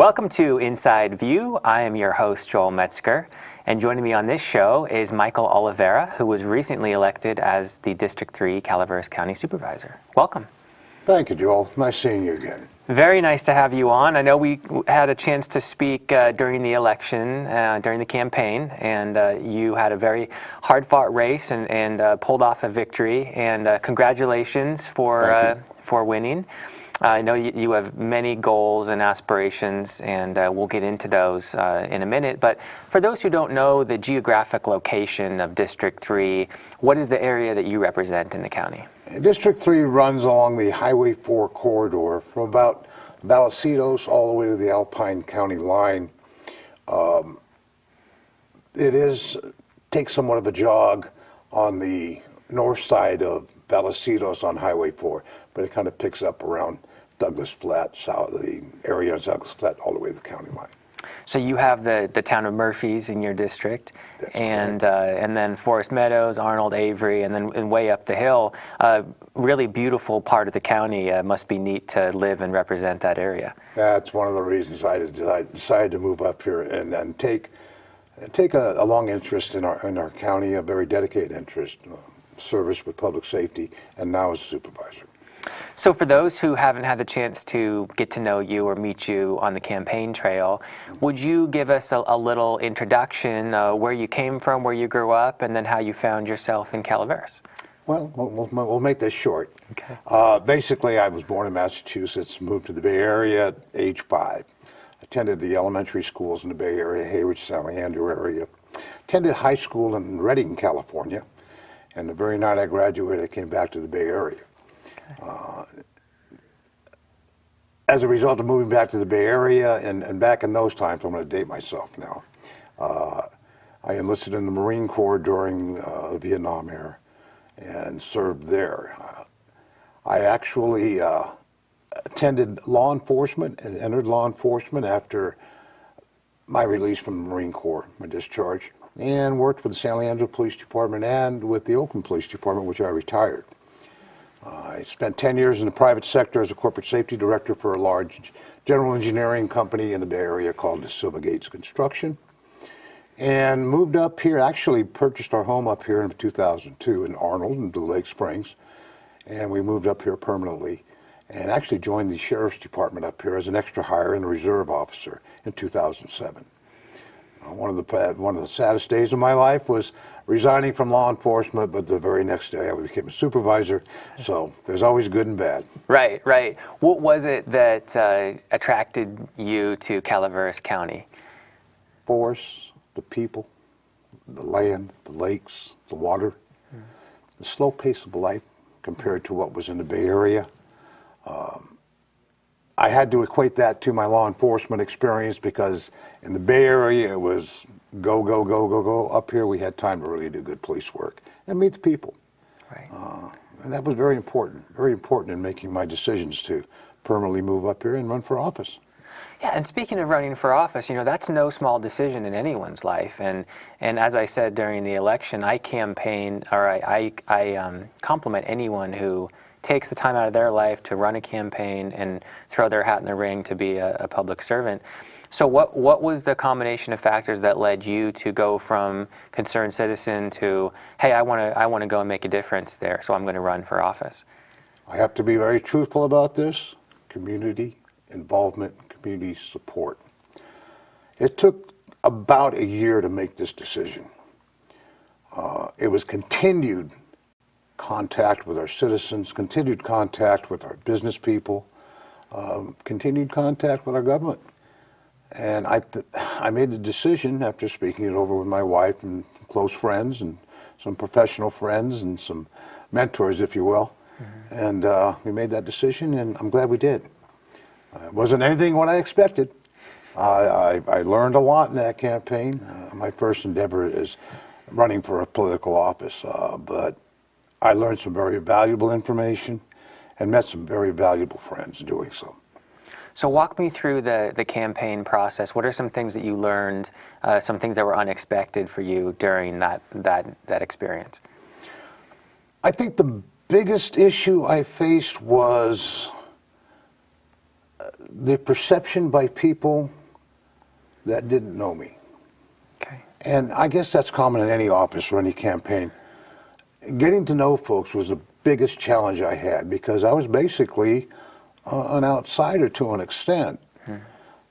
Welcome to Inside View. I am your host, Joel Metzger, and joining me on this show is Micheal Oliveira, who was recently elected as the District 3 Calaveras County Supervisor. Welcome. Thank you, Joel. Nice seeing you again. Very nice to have you on. I know we had a chance to speak during the election, during the campaign, and you had a very hard-fought race and pulled off a victory. And congratulations for winning. I know you have many goals and aspirations, and we'll get into those in a minute. But for those who don't know the geographic location of District 3, what is the area that you represent in the county? District 3 runs along the Highway 4 corridor from about Vallecillos all the way to the Alpine County line. Takes somewhat of a jog on the north side of Vallecillos on Highway 4, but it kind of picks up around Douglas Flat, the area of Douglas Flat, all the way to the county line. So you have the town of Murphys in your district, and then Forest Meadows, Arnold, Avery, and then way up the hill. Really beautiful part of the county. Must be neat to live and represent that area. That's one of the reasons I decided to move up here and take a long interest in our county, a very dedicated interest, service with public safety, and now as a supervisor. So for those who haven't had the chance to get to know you or meet you on the campaign trail, would you give us a little introduction, where you came from, where you grew up, and then how you found yourself in Calaveras? Well, we'll make this short. Okay. Basically, I was born in Massachusetts, moved to the Bay Area at age 5. Attended the elementary schools in the Bay Area, Hayward, San Leandro area. Attended high school in Redding, California. And the very night I graduated, I came back to the Bay Area. As a result of moving back to the Bay Area, and back in those times, I'm going to date myself now, I enlisted in the Marine Corps during the Vietnam era and served there. I actually attended law enforcement and entered law enforcement after my release from the Marine Corps, my discharge, and worked with the San Leandro Police Department and with the Oakland Police Department, which I retired. I spent 10 years in the private sector as a corporate safety director for a large general engineering company in the Bay Area called the Silva Gates Construction, and moved up here, actually purchased our home up here in 2002 in Arnold and Blue Lake Springs, and we moved up here permanently and actually joined the Sheriff's Department up here as an extra hire and a reserve officer in 2007. One of the saddest days of my life was resigning from law enforcement, but the very next day I became a supervisor, so there's always good and bad. Right, right. What was it that attracted you to Calaveras County? Forests, the people, the land, the lakes, the water, the slow pace of life compared to what was in the Bay Area. I had to equate that to my law enforcement experience because in the Bay Area it was go, go, go, go, go. Up here we had time to really do good police work and meet the people. Right. And that was very important in making my decisions to permanently move up here and run for office. Yeah, and speaking of running for office, that's no small decision in anyone's life. And as I said during the election, I compliment anyone who takes the time out of their life to run a campaign and throw their hat in the ring to be a public servant. So what was the combination of factors that led you to go from concerned citizen to, hey, I want to go and make a difference there, so I'm going to run for office? I have to be very truthful about this. Community involvement, community support. It took about a year to make this decision. It was continued contact with our citizens, continued contact with our business people, continued contact with our government. And I made the decision after speaking it over with my wife and close friends and some professional friends and some mentors, if you will. Mm-hmm. And we made that decision, and I'm glad we did. It wasn't anything what I expected. I learned a lot in that campaign. My first endeavor is running for a political office, but I learned some very valuable information and met some very valuable friends doing so. So walk me through the campaign process. What are some things that you learned, some things that were unexpected for you during that experience? I think the biggest issue I faced was the perception by people that didn't know me. Okay. And I guess that's common in any office or any campaign. Getting to know folks was the biggest challenge I had because I was basically an outsider to an extent.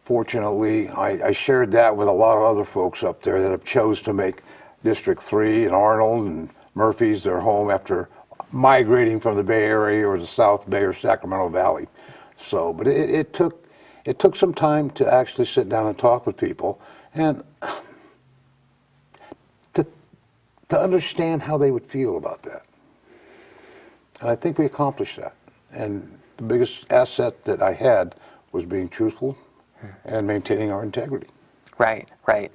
Fortunately, I shared that with a lot of other folks up there that have chose to make District 3 and Arnold and Murphy's their home after migrating from the Bay Area or the South Bay or Sacramento Valley. So, but it took some time to actually sit down and talk with people and to understand how they would feel about that. And I think we accomplished that. And the biggest asset that I had was being truthful and maintaining our integrity. Right, right.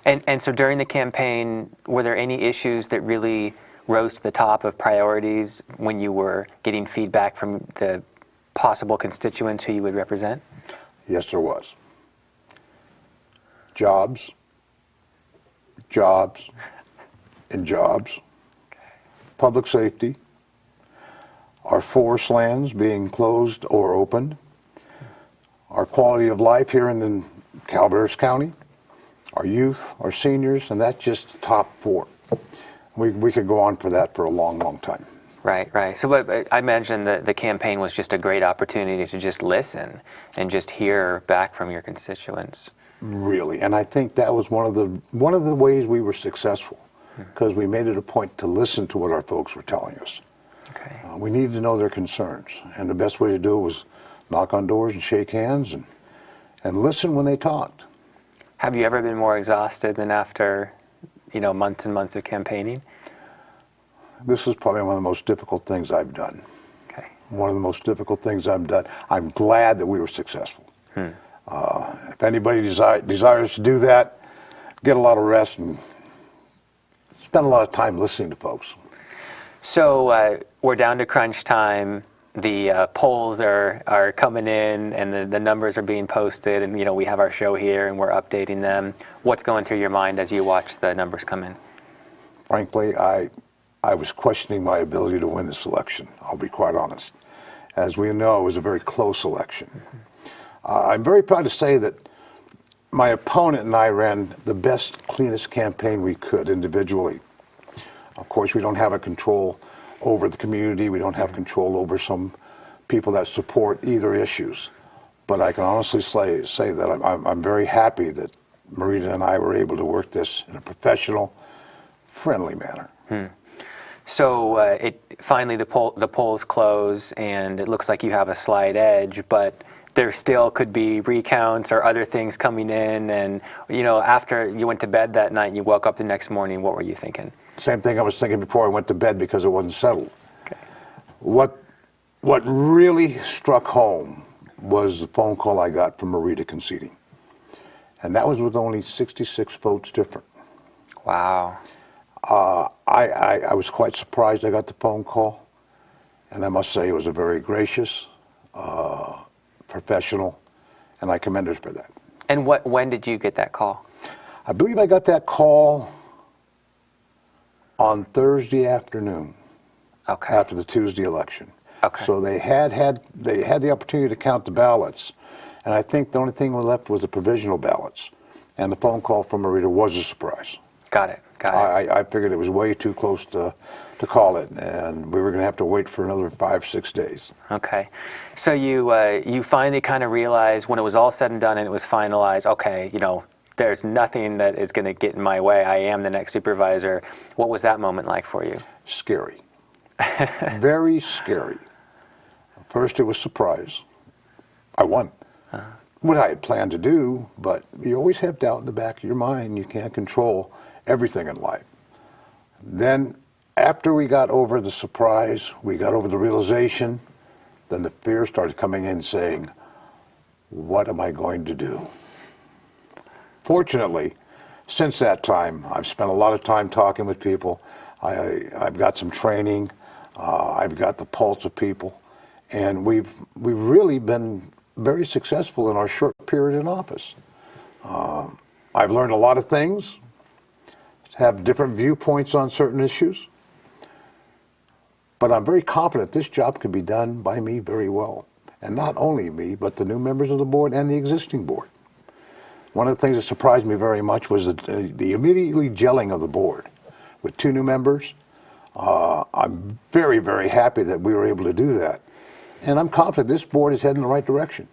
And so during the campaign, were there any issues that really rose to the top of priorities when you were getting feedback from the possible constituents who you would represent? Yes, there was. Jobs, jobs, and jobs. Public safety. Our forest lands being closed or opened. Our quality of life here in Calaveras County. Our youth, our seniors, and that's just the top 4. We could go on for that for a long, long time. Right, right. So but I imagine that the campaign was just a great opportunity to just listen and just hear back from your constituents. Really, and I think that was one of the ways we were successful, because we made it a point to listen to what our folks were telling us. Okay. We needed to know their concerns, and the best way to do it was knock on doors and shake hands and listen when they talked. Have you ever been more exhausted than after, months and months of campaigning? This is probably one of the most difficult things I've done. Okay. One of the most difficult things I've done. I'm glad that we were successful. If anybody desires to do that, get a lot of rest and spend a lot of time listening to folks. So we're down to crunch time. The polls are coming in, and the numbers are being posted, and we have our show here, and we're updating them. What's going through your mind as you watch the numbers come in? Frankly, I was questioning my ability to win this election. I'll be quite honest. As we know, it was a very close election. I'm very proud to say that my opponent and I ran the best, cleanest campaign we could individually. Of course, we don't have a control over the community. We don't have control over some people that support either issues. But I can honestly say that I'm very happy that Marita and I were able to work this in a professional, friendly manner. So finally the polls close, and it looks like you have a slight edge, but there still could be recounts or other things coming in. And after you went to bed that night and you woke up the next morning, what were you thinking? Same thing I was thinking before I went to bed because it wasn't settled. Okay. What really struck home was the phone call I got from Marita conceding. And that was with only 66 votes different. Wow. I was quite surprised I got the phone call. And I must say it was a very gracious, professional, and I commend her for that. And when did you get that call? I believe I got that call on Thursday afternoon. Okay. After the Tuesday election. Okay. So they had the opportunity to count the ballots, and I think the only thing left was the provisional ballots. And the phone call from Marita was a surprise. Got it. I figured it was way too close to call it, and we were going to have to wait for another 5-6 days. Okay. So you finally kind of realized when it was all said and done and it was finalized, okay, there's nothing that is going to get in my way. I am the next supervisor. What was that moment like for you? Scary. Very scary. First, it was surprise. I won. What I had planned to do, but you always have doubt in the back of your mind. You can't control everything in life. Then, after we got over the surprise, we got over the realization, then the fear started coming in saying, what am I going to do? Fortunately, since that time, I've spent a lot of time talking with people. I've got some training. I've got the pulse of people. And we've really been very successful in our short period in office. I've learned a lot of things, have different viewpoints on certain issues. But I'm very confident this job can be done by me very well. and not only me, but the new members of the board and the existing board. One of the things that surprised me very much was the immediately gelling of the board with 2 new members. I'm very, very happy that we were able to do that. And I'm confident this board is heading in the right direction.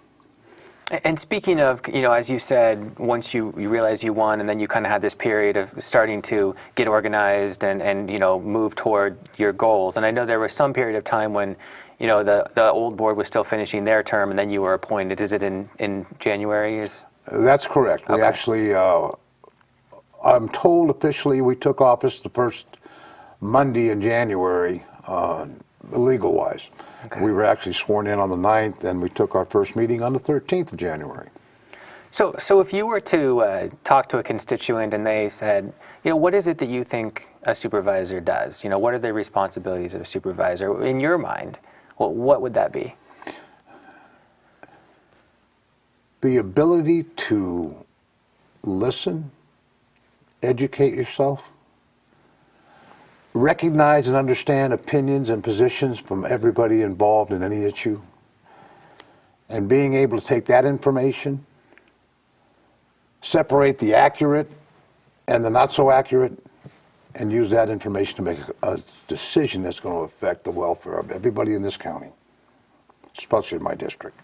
And speaking of, as you said, once you realized you won, and then you kind of had this period of starting to get organized and move toward your goals. And I know there was some period of time when, the old board was still finishing their term, and then you were appointed. Is it in January? That's correct. We actually, I'm told officially we took office the first Monday in January, legal-wise. Okay. We were actually sworn in on the 9th, and we took our first meeting on the 13th of January. So if you were to talk to a constituent and they said, what is it that you think a supervisor does? What are the responsibilities of a supervisor? In your mind, what would that be? The ability to listen, educate yourself, recognize and understand opinions and positions from everybody involved in any issue, and being able to take that information, separate the accurate and the not so accurate, and use that information to make a decision that's going to affect the welfare of everybody in this county, especially in my district.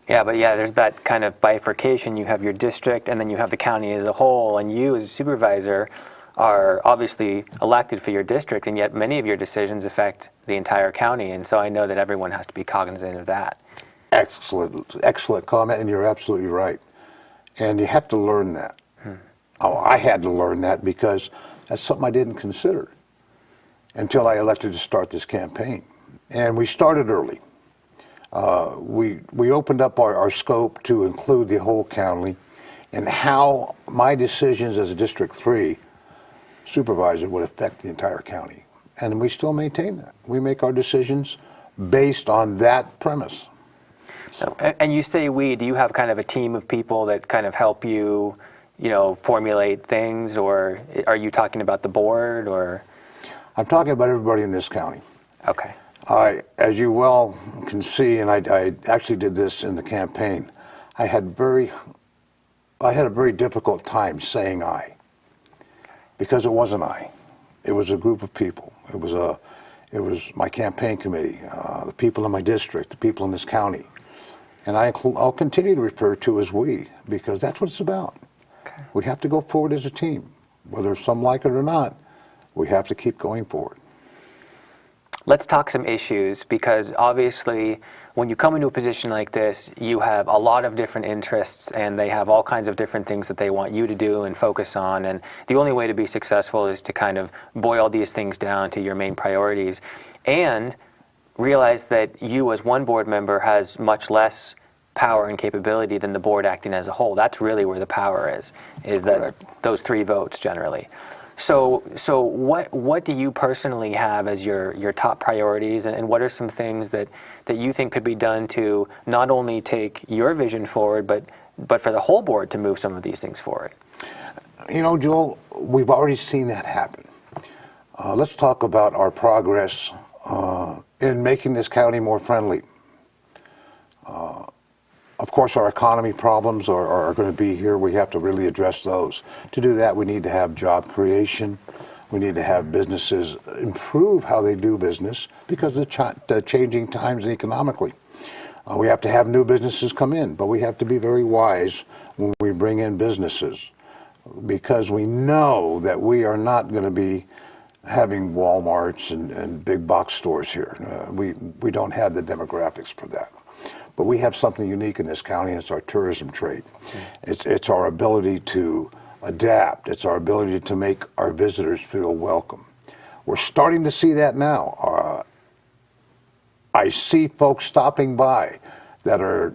Yeah, but there's that kind of bifurcation. You have your district, and then you have the county as a whole, and you as a supervisor are obviously elected for your district, and yet many of your decisions affect the entire county, and so I know that everyone has to be cognizant of that. Excellent comment, and you're absolutely right. And you have to learn that. I had to learn that because that's something I didn't consider until I elected to start this campaign. And we started early. We opened up our scope to include the whole county, and how my decisions as a District 3 supervisor would affect the entire county. And we still maintain that. We make our decisions based on that premise. So. And you say we, do you have kind of a team of people that kind of help you, formulate things, or are you talking about the board, or? I'm talking about everybody in this county. Okay. As you well can see, and I actually did this in the campaign, I had a very difficult time saying I. Because it wasn't I. It was a group of people. It was my campaign committee, the people in my district, the people in this county. And I'll continue to refer to as we, because that's what it's about. Okay. We have to go forward as a team. Whether some like it or not, we have to keep going forward. Let's talk some issues, because obviously when you come into a position like this, you have a lot of different interests, and they have all kinds of different things that they want you to do and focus on, and the only way to be successful is to kind of boil these things down to your main priorities, and realize that you as one board member has much less power and capability than the board acting as a whole. That's really where the power is that those 3 votes generally. So what do you personally have as your top priorities, and what are some things that you think could be done to not only take your vision forward, but for the whole board to move some of these things forward? Joel, we've already seen that happen. Let's talk about our progress in making this county more friendly. Of course, our economy problems are going to be here. We have to really address those. To do that, we need to have job creation. We need to have businesses improve how they do business because of the changing times economically. We have to have new businesses come in, but we have to be very wise when we bring in businesses, because we know that we are not going to be having Walmarts and big box stores here. We don't have the demographics for that. But we have something unique in this county, and it's our tourism trade. It's our ability to adapt. It's our ability to make our visitors feel welcome. We're starting to see that now. I see folks stopping by that are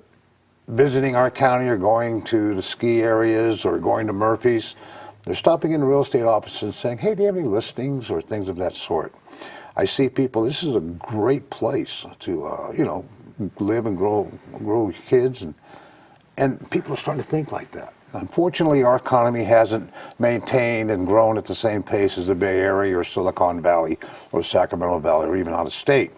visiting our county or going to the ski areas or going to Murphy's. They're stopping in the real estate office and saying, hey, do you have any listings or things of that sort? I see people, this is a great place to, live and grow kids, and people are starting to think like that. Unfortunately, our economy hasn't maintained and grown at the same pace as the Bay Area or Silicon Valley or Sacramento Valley or even out of state.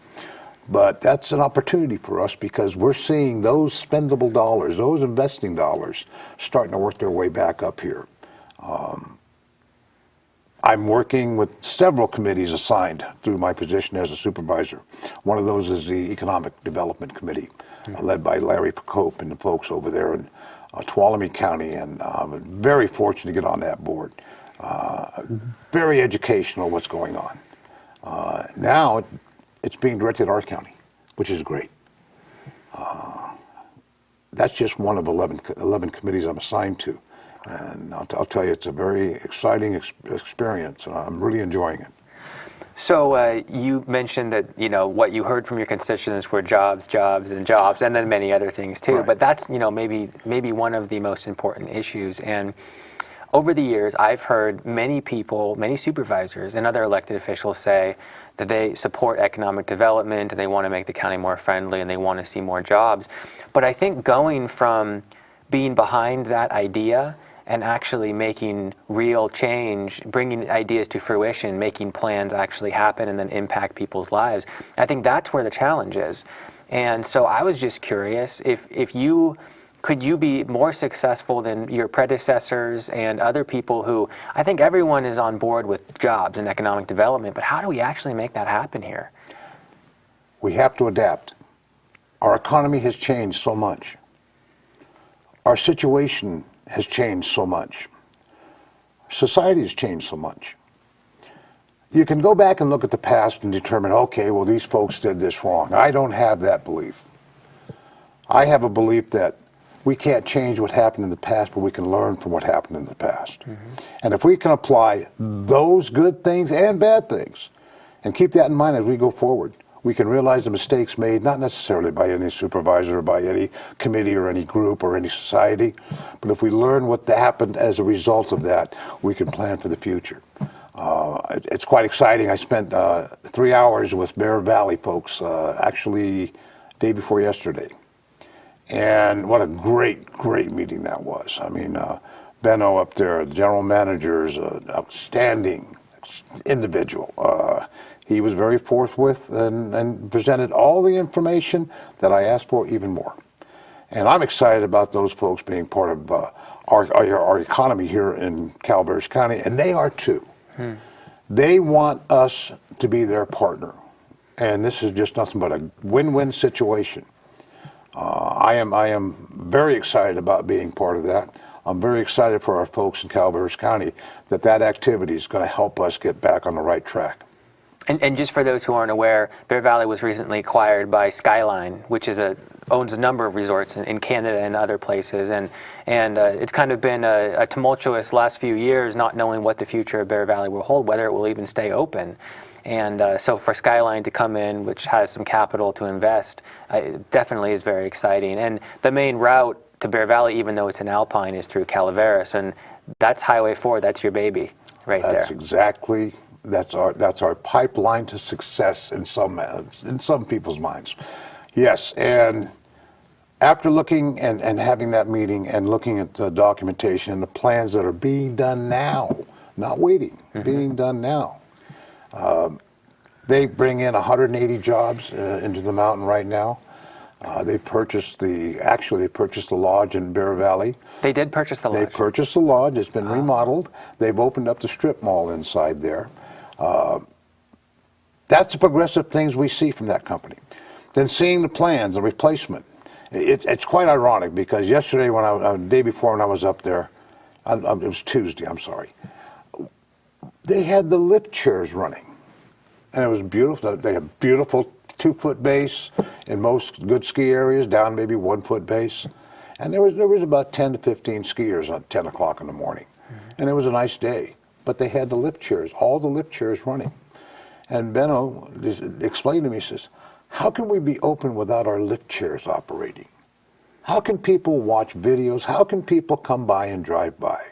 But that's an opportunity for us because we're seeing those spendable dollars, those investing dollars, starting to work their way back up here. I'm working with several committees assigned through my position as a supervisor. One of those is the Economic Development Committee, led by Larry Procope and the folks over there in Tuolumne County, and I'm very fortunate to get on that board. Very educational what's going on. Now it's being directed at our county, which is great. That's just one of 11 committees I'm assigned to. And I'll tell you, it's a very exciting experience. I'm really enjoying it. So you mentioned that what you heard from your constituents were jobs, jobs, and jobs, and then many other things too. Right. But that's maybe one of the most important issues. And over the years, I've heard many people, many supervisors, and other elected officials say that they support economic development and they want to make the county more friendly and they want to see more jobs. But I think going from being behind that idea and actually making real change, bringing ideas to fruition, making plans actually happen and then impact people's lives, I think that's where the challenge is. And so I was just curious could you be more successful than your predecessors and other people who, I think everyone is on board with jobs and economic development, but how do we actually make that happen here? We have to adapt. Our economy has changed so much. Our situation has changed so much. Society has changed so much. You can go back and look at the past and determine, okay, well, these folks did this wrong. I don't have that belief. I have a belief that we can't change what happened in the past, but we can learn from what happened in the past. And if we can apply those good things and bad things and keep that in mind as we go forward, we can realize the mistakes made, not necessarily by any supervisor or by any committee or any group or any society, but if we learn what happened as a result of that, we can plan for the future. It's quite exciting. I spent 3 hours with Bear Valley folks, actually day before yesterday. And what a great, great meeting that was. I mean, Benno up there, the general manager, is an outstanding individual. He was very forthwith and presented all the information that I asked for, even more. And I'm excited about those folks being part of our economy here in Calaveras County, and they are too. They want us to be their partner. And this is just nothing but a win-win situation. I am very excited about being part of that. I'm very excited for our folks in Calaveras County that activity is going to help us get back on the right track. And just for those who aren't aware, Bear Valley was recently acquired by Skyline, which owns a number of resorts in Canada and other places. And it's kind of been a tumultuous last few years, not knowing what the future of Bear Valley will hold, whether it will even stay open. And so for Skyline to come in, which has some capital to invest, it definitely is very exciting. And the main route to Bear Valley, even though it's in Alpine, is through Calaveras. And that's Highway 4. That's your baby right there. That's our pipeline to success in some people's minds. Yes, and after looking and having that meeting and looking at the documentation and the plans that are being done now, not waiting, being done now, they bring in 180 jobs into the mountain right now. They purchased the lodge in Bear Valley. They did purchase the lodge. They purchased the lodge. It's been remodeled. They've opened up the strip mall inside there. That's the progressive things we see from that company. Then seeing the plans, the replacement. It's quite ironic because yesterday, the day before when I was up there, it was Tuesday, I'm sorry, they had the lift chairs running. And it was beautiful. They have beautiful 2-foot base in most good ski areas, down maybe 1-foot base. And there was about 10 to 15 skiers at 10 o'clock in the morning. And it was a nice day. But they had the lift chairs, all the lift chairs running. And Benno explained to me, he says, how can we be open without our lift chairs operating? How can people watch videos? How can people come by and drive by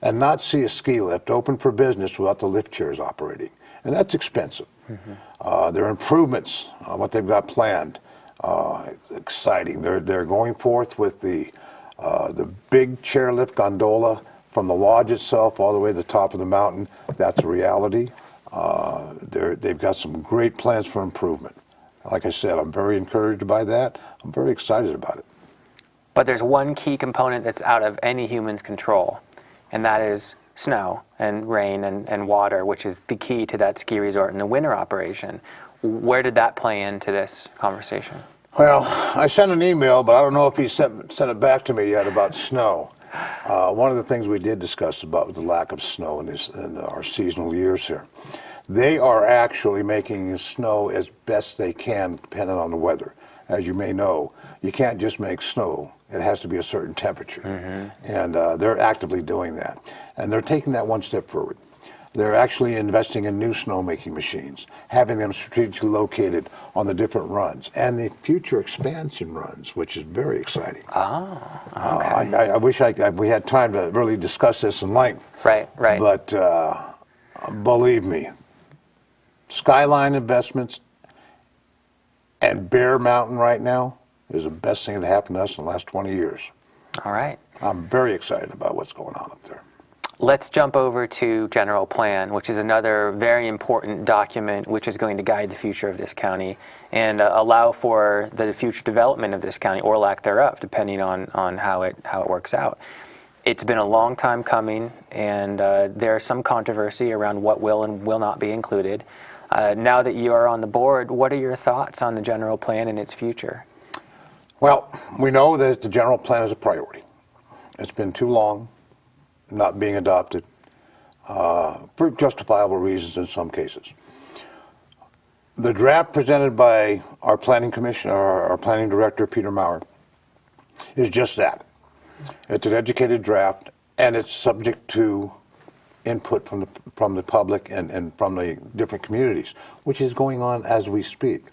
and not see a ski lift open for business without the lift chairs operating? And that's expensive. There are improvements on what they've got planned. Exciting. They're going forth with the big chairlift gondola from the lodge itself all the way to the top of the mountain. That's a reality. They've got some great plans for improvement. Like I said, I'm very encouraged by that. I'm very excited about it. But there's one key component that's out of any human's control, and that is snow and rain and water, which is the key to that ski resort and the winter operation. Where did that play into this conversation? Well, I sent an email, but I don't know if he sent it back to me yet about snow. One of the things we did discuss about the lack of snow in our seasonal years here. They are actually making snow as best they can, depending on the weather. As you may know, you can't just make snow. It has to be a certain temperature. And they're actively doing that. And they're taking that one step forward. They're actually investing in new snowmaking machines, having them strategically located on the different runs, and the future expansion runs, which is very exciting. Oh, okay. I wish we had time to really discuss this in length. Right. But believe me, Skyline Investments and Bear Mountain right now is the best thing that happened to us in the last 20 years. All right. I'm very excited about what's going on up there. Let's jump over to general plan, which is another very important document which is going to guide the future of this county and allow for the future development of this county, or lack thereof, depending on how it works out. It's been a long time coming, and there's some controversy around what will and will not be included. Now that you are on the board, what are your thoughts on the general plan and its future? Well, we know that the general plan is a priority. It's been too long not being adopted for justifiable reasons in some cases. The draft presented by our planning commission, our planning director, Peter Maurer, is just that. It's an educated draft, and it's subject to input from the public and from the different communities, which is going on as we speak.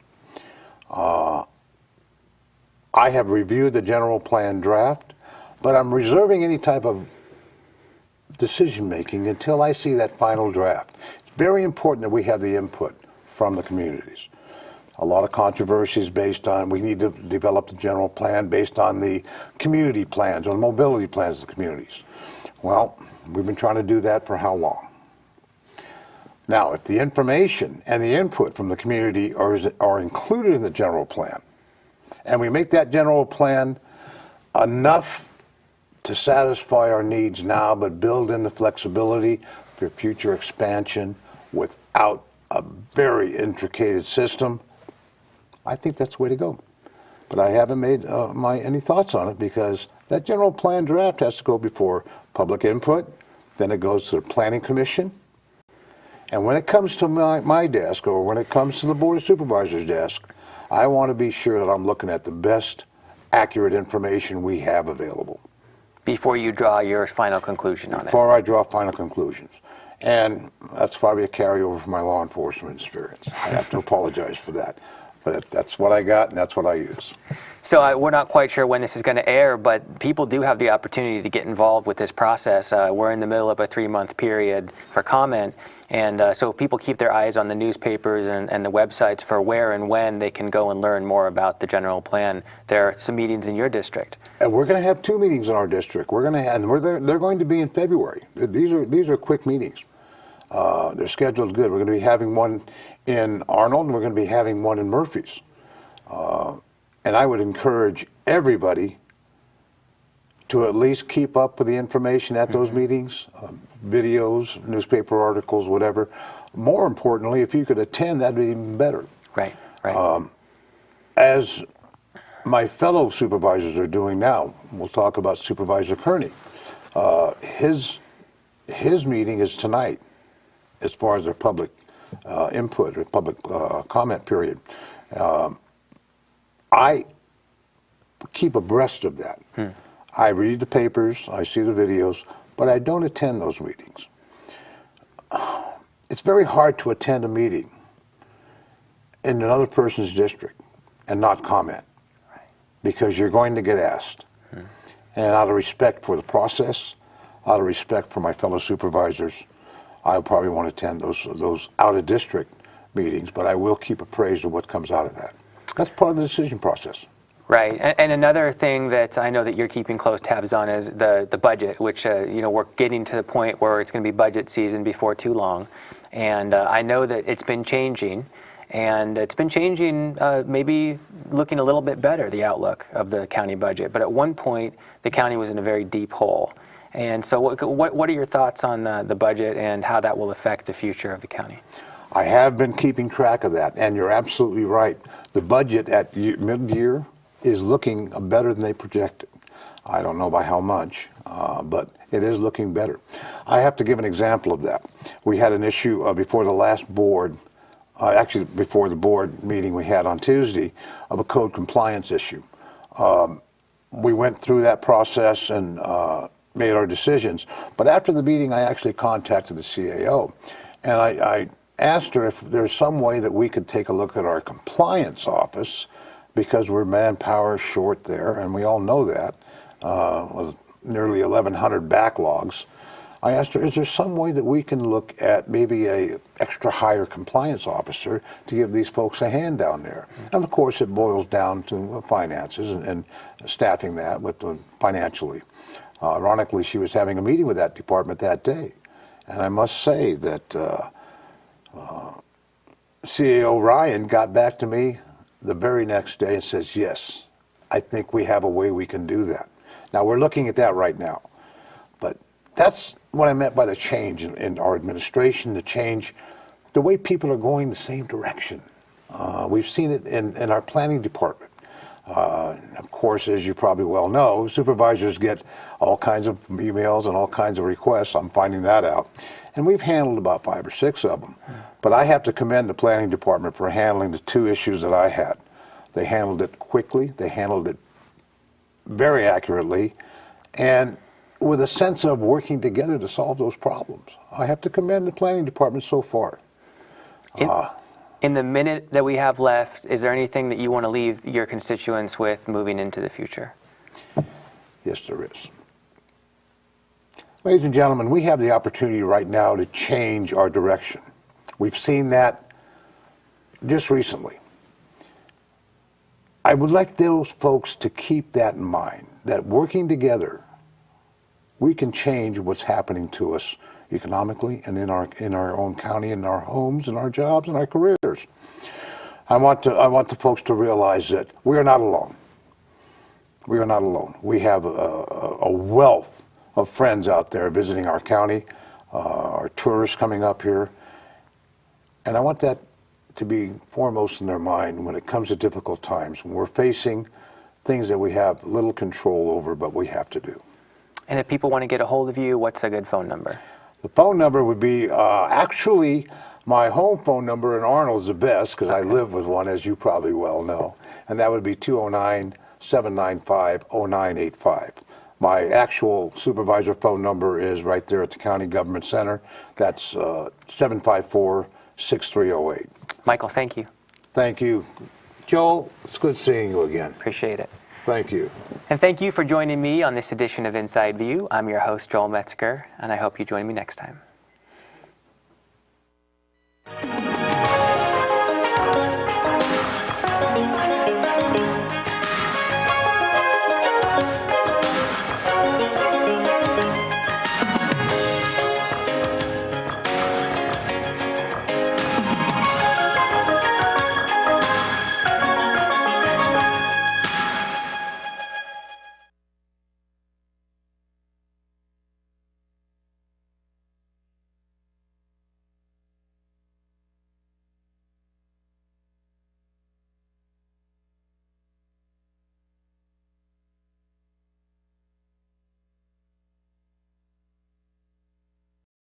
I have reviewed the general plan draft, but I'm reserving any type of decision making until I see that final draft. It's very important that we have the input from the communities. A lot of controversies based on we need to develop the general plan based on the community plans or the mobility plans of the communities. Well, we've been trying to do that for how long? Now, if the information and the input from the community are included in the general plan, and we make that general plan enough to satisfy our needs now, but build in the flexibility for future expansion without a very intricated system, I think that's the way to go. But I haven't made any thoughts on it, because that general plan draft has to go before public input, then it goes to the planning commission, and when it comes to my desk, or when it comes to the Board of Supervisors' desk, I want to be sure that I'm looking at the best accurate information we have available. Before you draw your final conclusion on it. Before I draw final conclusions. And that's probably a carryover from my law enforcement experience. I have to apologize for that. But that's what I got, and that's what I use. So we're not quite sure when this is going to air, but people do have the opportunity to get involved with this process. We're in the middle of a 3-month period for comment, and so people keep their eyes on the newspapers and the websites for where and when they can go and learn more about the general plan. There are some meetings in your district. And we're going to have 2 meetings in our district. We're going to have, and they're going to be in February. These are quick meetings. They're scheduled good. We're going to be having one in Arnold, and we're going to be having one in Murphy's. And I would encourage everybody to at least keep up with the information at those meetings, videos, newspaper articles, whatever. More importantly, if you could attend, that'd be even better. Right. As my fellow supervisors are doing now, we'll talk about Supervisor Kearney. His meeting is tonight, as far as their public input or public comment period. I keep abreast of that. I read the papers, I see the videos, but I don't attend those meetings. It's very hard to attend a meeting in another person's district and not comment, because you're going to get asked. And out of respect for the process, out of respect for my fellow supervisors, I probably won't attend those out-of-district meetings, but I will keep appraised of what comes out of that. That's part of the decision process. Right, and another thing that I know that you're keeping close tabs on is the budget, which we're getting to the point where it's going to be budget season before too long, and I know that it's been changing, And it's been changing, maybe looking a little bit better, the outlook of the county budget. But at one point, the county was in a very deep hole. And so what are your thoughts on the budget and how that will affect the future of the county? I have been keeping track of that, and you're absolutely right. The budget at mid-year is looking better than they projected. I don't know by how much, but it is looking better. I have to give an example of that. We had an issue before the last board, actually before the board meeting we had on Tuesday, of a code compliance issue. We went through that process and made our decisions. But after the meeting, I actually contacted the CAO, and I asked her if there's some way that we could take a look at our compliance office, because we're manpower short there, and we all know that, with nearly 1,100 backlogs. I asked her, is there some way that we can look at maybe a extra hire compliance officer to give these folks a hand down there? And of course, it boils down to finances and staffing that with financially. Ironically, she was having a meeting with that department that day. And I must say that CAO Ryan got back to me the very next day and says, yes, I think we have a way we can do that. Now, we're looking at that right now. But that's what I meant by the change in our administration, the change, the way people are going the same direction. We've seen it in our planning department. Of course, as you probably well know, supervisors get all kinds of emails and all kinds of requests. I'm finding that out. And we've handled about 5 or 6 of them. But I have to commend the planning department for handling the 2 issues that I had. They handled it quickly. They handled it very accurately, and with a sense of working together to solve those problems. I have to commend the planning department so far. In the minute that we have left, is there anything that you want to leave your constituents with moving into the future? Yes, there is. Ladies and gentlemen, we have the opportunity right now to change our direction. We've seen that just recently. I would like those folks to keep that in mind, that working together, we can change what's happening to us economically and in our own county, in our homes, in our jobs, and our careers. I want the folks to realize that we are not alone. We are not alone. We have a wealth of friends out there visiting our county, our tourists coming up here, and I want that to be foremost in their mind when it comes to difficult times, when we're facing things that we have little control over, but we have to do. And if people want to get a hold of you, what's a good phone number? The phone number would be, actually, my home phone number in Arnold is the best, because I live with one, as you probably well know, and that would be 209-795-0985. My actual supervisor phone number is right there at the County Government Center. That's 754-6308. Michael, thank you. Thank you. Joel, it's good seeing you again. Appreciate it. Thank you. And thank you for joining me on this edition of Inside View. I'm your host, Joel Metzger, and I hope you join me next time.